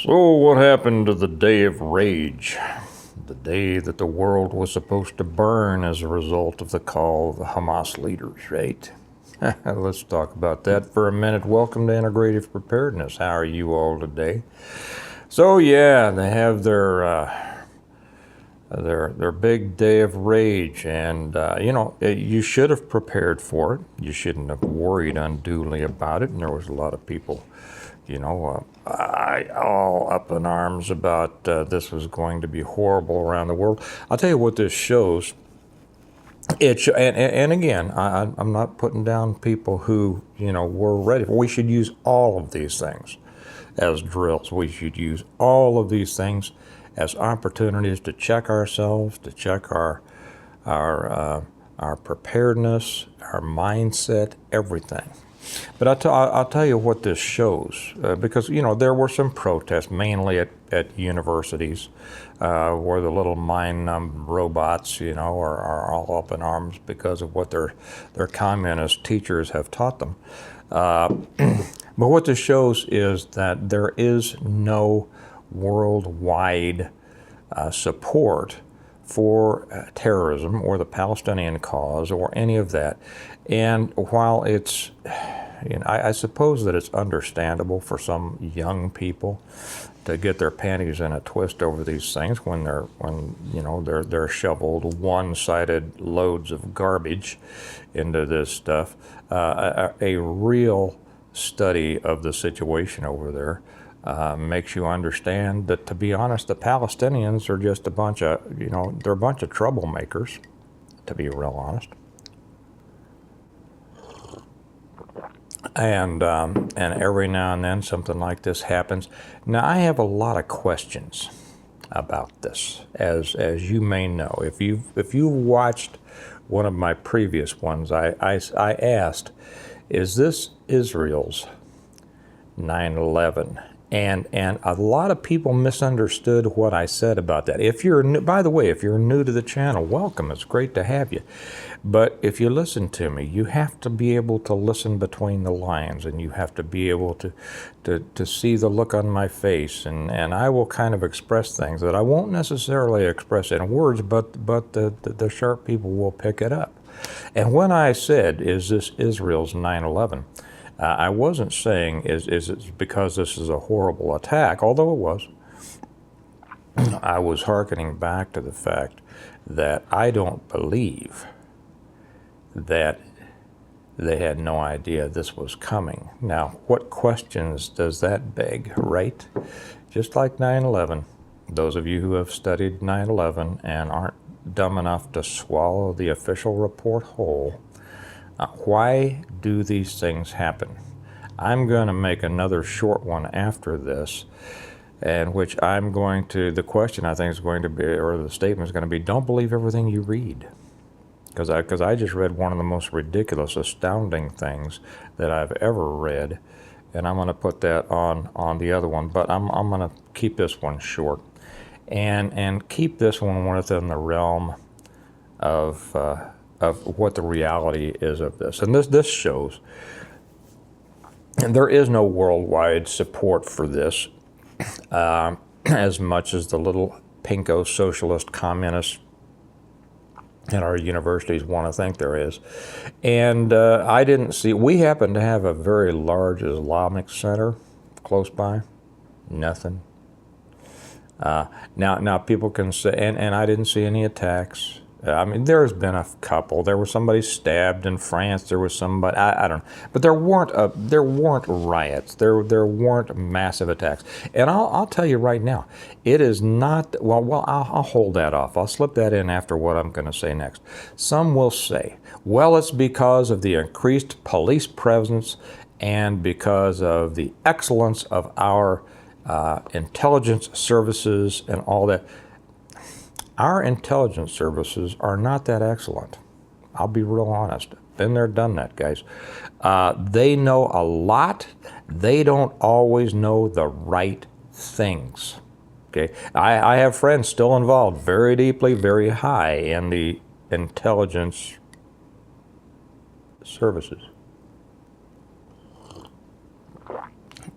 So, what happened to the day of rage? The day that the world was supposed to burn as a result of the call of the Hamas leaders, right? Let's talk about that for a minute. Welcome to Integrative Preparedness. How are you all today? So, yeah, they have their big day of rage, and you should have prepared for it. You shouldn't have worried unduly about it. And there was a lot of people, all up in arms about this was going to be horrible around the world. I'll tell you what this shows. And again, I'm not putting down people who were ready. We should use all of these things as drills. We should use all of these things as opportunities to check ourselves, to check our preparedness, our mindset, everything. But I'll tell you what this shows, because there were some protests, mainly at universities, where the little mind-numbed robots, are all up in arms because of what their communist teachers have taught them. But what this shows is that there is no worldwide support for terrorism or the Palestinian cause or any of that. And while it's, I suppose that it's understandable for some young people to get their panties in a twist over these things when they're shoveled one-sided loads of garbage into this stuff. A real study of the situation over there makes you understand that, to be honest, the Palestinians are just a bunch of, they're a bunch of troublemakers, to be real honest. And every now and then something like this happens. Now, I have a lot of questions about this, as you may know. If you've watched one of my previous ones, I asked, is this Israel's 9/11? And a lot of people misunderstood what I said about that. If you're new, by the way, if you're new to the channel, welcome. It's great to have you. But if you listen to me, you have to be able to listen between the lines, and you have to be able to see the look on my face. And I will kind of express things that I won't necessarily express in words, but the sharp people will pick it up. And when I said, is this Israel's 9/11? I wasn't saying is it because this is a horrible attack, although it was. I was hearkening back to the fact that I don't believe that they had no idea this was coming. Now, what questions does that beg, right? Just like 9/11, those of you who have studied 9/11 and aren't dumb enough to swallow the official report whole, why do these things happen? I'm going to make another short one after this, in which the question I think is going to be, or the statement is going to be, don't believe everything you read. Because I just read one of the most ridiculous, astounding things that I've ever read, and I'm going to put that on the other one. But I'm going to keep this one short, and keep this one within the realm of what the reality is of this. And this shows, and there is no worldwide support for this, as much as the little pinko socialist communists at our universities want to think there is. And I didn't see, we happen to have a very large Islamic center close by. Nothing. Now people can say, and I didn't see any attacks. I mean, there's been a couple. There was somebody stabbed in France. There was somebody, I don't know. But there weren't riots. There weren't massive attacks. And I'll tell you right now, it is not, well, I'll hold that off. I'll slip that in after what I'm going to say next. Some will say, well, it's because of the increased police presence and because of the excellence of our intelligence services and all that. Our intelligence services are not that excellent. I'll be real honest. Been there, done that, guys. They know a lot. They don't always know the right things. Okay, I have friends still involved very deeply, very high in the intelligence services.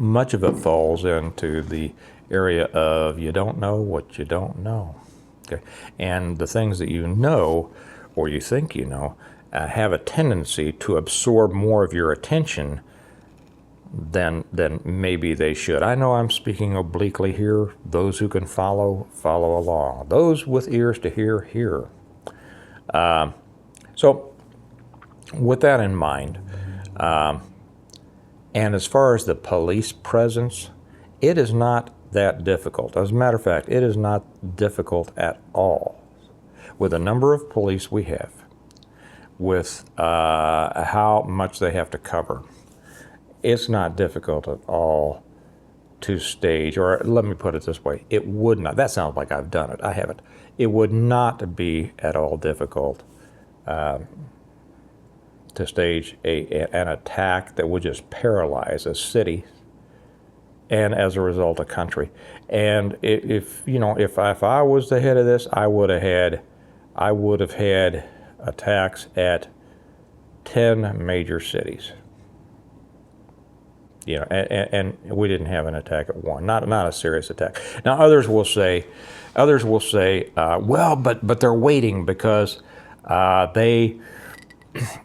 much of it falls into the area of you don't know what you don't know. Okay, and the things that you know, or you think you know, have a tendency to absorb more of your attention than maybe they should. I know I'm speaking obliquely here. Those who can follow along. Those with ears to hear, hear. So with that in mind, and as far as the police presence, it is not that difficult. As a matter of fact, it is not difficult at all. With the number of police we have, with how much they have to cover, it's not difficult at all to stage, or let me put it this way, it would not, that sounds like I've done it, I haven't. It would not be at all difficult to stage an attack that would just paralyze a city and as a result a country. And if I was the head of this, I would have had attacks at 10 major cities. And we didn't have an attack at one, not a serious attack. Now others will say, well, but they're waiting because they're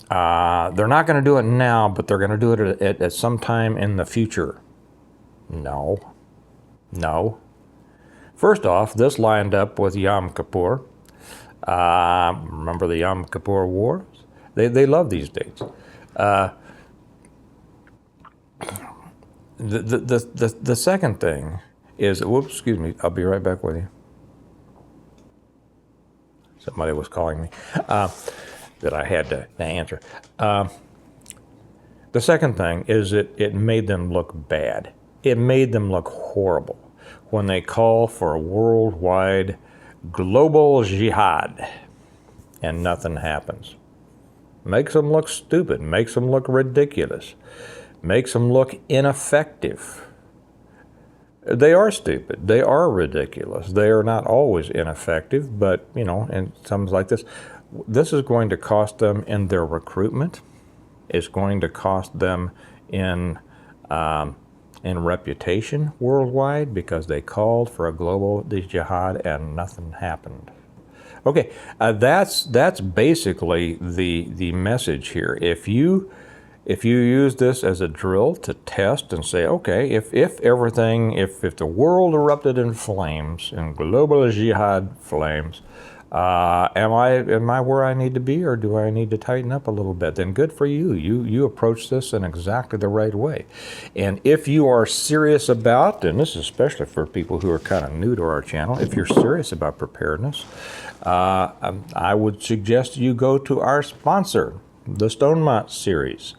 not going to do it now, but they're going to do it at some time in the future. No. First off, this lined up with Yom Kippur. Remember the Yom Kippur Wars? They love these dates. The second thing is, whoops, excuse me, I'll be right back with you. Somebody was calling me that I had to answer. The second thing is it made them look bad. It made them look horrible when they call for a worldwide global jihad and nothing happens. Makes them look stupid, makes them look ridiculous, makes them look ineffective. They are stupid, they are ridiculous, they are not always ineffective, but in times like this is going to cost them in their recruitment. It's going to cost them in reputation worldwide because they called for a global jihad and nothing happened. Okay, that's basically the message here. If you use this as a drill to test and say, okay, if the world erupted in flames, in global jihad flames, am I where I need to be, or do I need to tighten up a little bit? Then good for you. You approach this in exactly the right way. And if you are serious about, and this is especially for people who are kind of new to our channel, if you're serious about preparedness, I would suggest you go to our sponsor, the Stonemont series.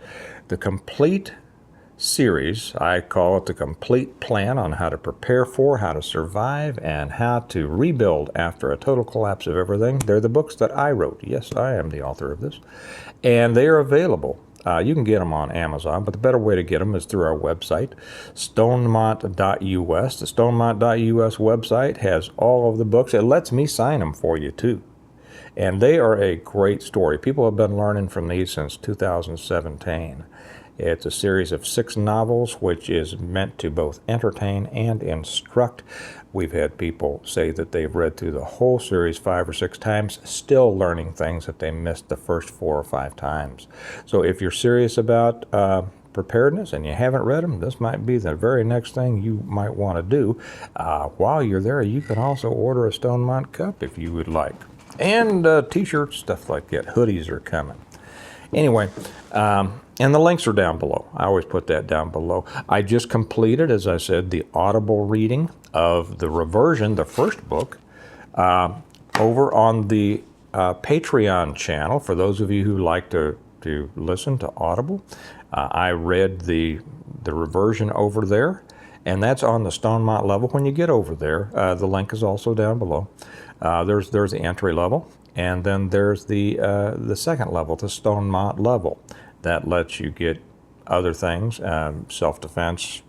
The complete series, I call it the complete plan on how to prepare for, how to survive, and how to rebuild after a total collapse of everything. They're the books that I wrote. Yes, I am the author of this. And they are available. You can get them on Amazon, but the better way to get them is through our website, stonemont.us. The stonemont.us website has all of the books. It lets me sign them for you, too. And they are a great story. People have been learning from these since 2017. It's a series of 6 novels, which is meant to both entertain and instruct. We've had people say that they've read through the whole series 5 or 6 times, still learning things that they missed the first 4 or 5 times. So if you're serious about preparedness and you haven't read them, this might be the very next thing you might want to do. While you're there, you can also order a Stonemont cup if you would like. And t-shirts, stuff like that. Hoodies are coming. Anyway, and the links are down below. I always put that down below. I just completed, as I said, the audible reading of the reversion, the first book, over on the Patreon channel. For those of you who like to listen to Audible, I read the reversion over there, and that's on the Stonemont level. When you get over there, the link is also down below. There's the entry level, and then there's the second level, the Stonemont level. That lets you get other things, self-defense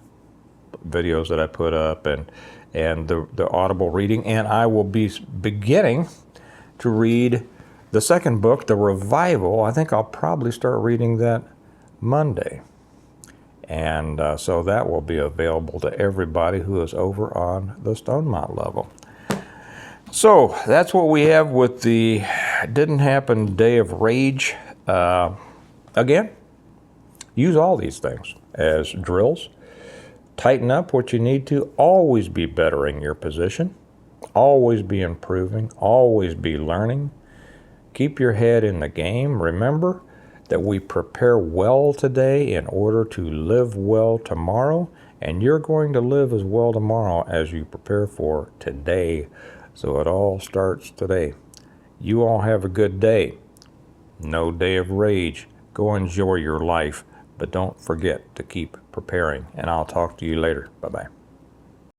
videos that I put up, and the audible reading. And I will be beginning to read the second book, The Revival. I think I'll probably start reading that Monday. And so that will be available to everybody who is over on the Stonemont level. So that's what we have with the Didn't Happen Day of Rage. Again, use all these things as drills. Tighten up what you need to. Always be bettering your position. Always be improving. Always be learning. Keep your head in the game. Remember that we prepare well today in order to live well tomorrow, and you're going to live as well tomorrow as you prepare for today. So it all starts today. You all have a good day. No day of rage. Go enjoy your life, but don't forget to keep preparing. And I'll talk to you later. Bye-bye.